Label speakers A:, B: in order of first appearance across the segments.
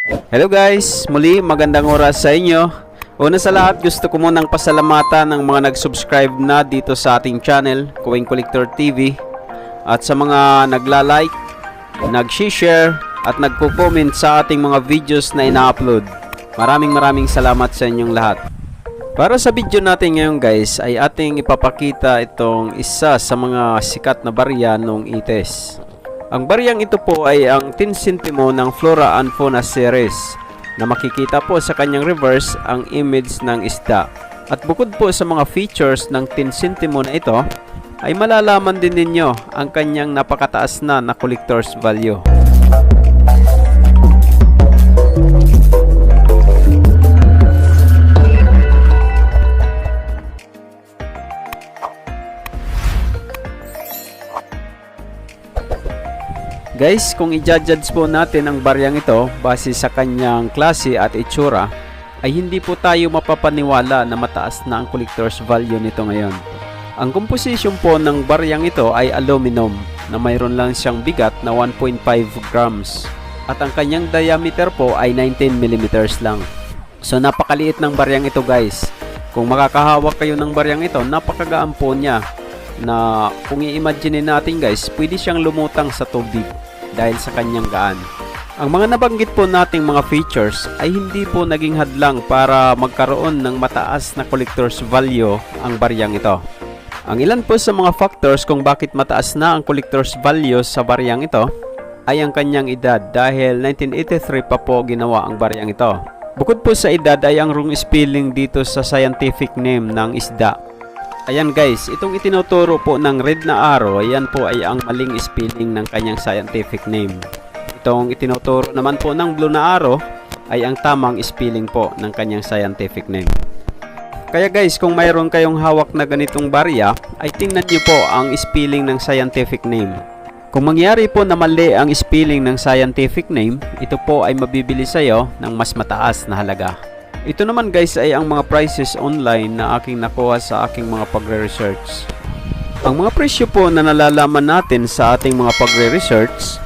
A: Hello guys, muli magandang oras sa inyo. Una sa lahat, gusto ko munang pasalamatan ng mga nag-subscribe na dito sa ating channel, Coin Collector TV, at sa mga nagla-like, nag-share at nagko-comment sa ating mga videos na ina-upload. Maraming salamat sa inyong lahat. Para sa video natin ngayon guys, ay ating ipapakita itong isa sa mga sikat na barya ng ITES. Ang baryang ito po ay ang 10 centimo ng Flora and Fauna series na makikita po sa kanyang reverse ang image ng isda. At bukod po sa mga features ng 10 centimo na ito, ay malalaman din ninyo ang kanyang napakataas na collector's value. Guys, kung i-judge po natin ang baryang ito base sa kanyang klase at itsura, ay hindi po tayo mapapaniwala na mataas na ang collector's value nito ngayon. Ang composition po ng baryang ito ay aluminum na mayroon lang siyang bigat na 1.5 grams at ang kanyang diameter po ay 19 mm lang. So napakaliit ng baryang ito guys. Kung makakahawak kayo ng baryang ito, napakagaan po niya na kung i-imagine natin guys, pwede siyang lumutang sa tubig dahil sa kanyang gaan. Ang mga nabanggit po nating mga features ay hindi po naging hadlang para magkaroon ng mataas na collector's value ang baryang ito. Ang ilan po sa mga factors kung bakit mataas na ang collector's value sa baryang ito ay ang kanyang edad dahil 1983 pa po ginawa ang baryang ito. Bukod po sa edad ay ang wrong spelling dito sa scientific name ng isda. Ayan guys, itong itinuturo po ng red na arrow, ayan po ay ang maling spelling ng kanyang scientific name. Itong itinuturo naman po ng blue na arrow ay ang tamang spelling po ng kanyang scientific name. Kaya guys, kung mayroon kayong hawak na ganitong barya, ay tingnan nyo po ang spelling ng scientific name. Kung mangyari po na mali ang spelling ng scientific name, ito po ay mabibili sa'yo ng mas mataas na halaga. Ito naman guys ay ang mga prices online na aking nakuha sa aking mga pagre-research. Ang mga presyo po na nalalaman natin sa ating mga pagre-research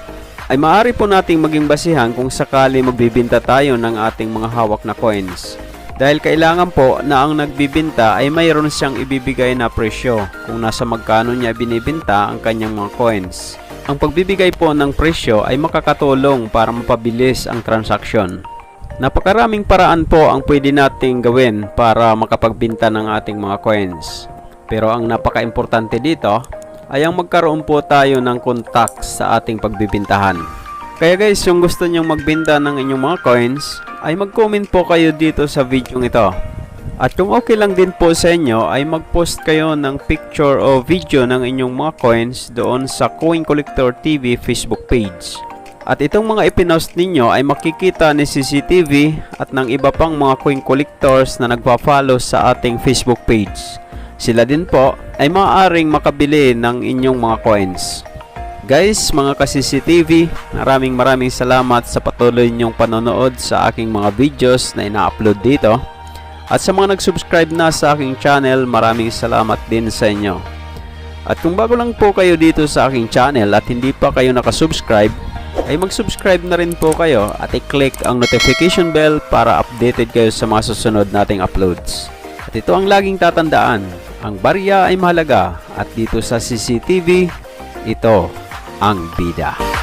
A: ay maaari po nating maging basihan kung sakali magbibinta tayo ng ating mga hawak na coins. Dahil kailangan po na ang nagbibinta ay mayroon siyang ibibigay na presyo kung nasa magkano niya binibinta ang kanyang mga coins. Ang pagbibigay po ng presyo ay makakatulong para mapabilis ang transaksyon. Napakaraming paraan po ang pwede nating gawin para makapagbenta ng ating mga coins. Pero ang napaka-importante dito ay ang magkaroon po tayo ng contacts sa ating pagbibintahan. Kaya guys, yung gusto nyong magbenta ng inyong mga coins, ay mag-comment po kayo dito sa video ito. At kung okay lang din po sa inyo, ay mag-post kayo ng picture o video ng inyong mga coins doon sa Coin Collector TV Facebook page. At itong mga ipinost ninyo ay makikita ni CCTV at ng iba pang mga coin collectors na nagpa-follow sa ating Facebook page. Sila din po ay maaaring makabili ng inyong mga coins. Guys, mga ka-CCTV, maraming salamat sa patuloy ninyong panonood sa aking mga videos na ina-upload dito. At sa mga nag-subscribe na sa aking channel, maraming salamat din sa inyo. At kung bago lang po kayo dito sa aking channel at hindi pa kayo nakasubscribe, ay mag-subscribe na rin po kayo at i-click ang notification bell para updated kayo sa mga susunod nating uploads. At ito ang laging tatandaan, ang barya ay mahalaga at dito sa CCTV, ito ang bida.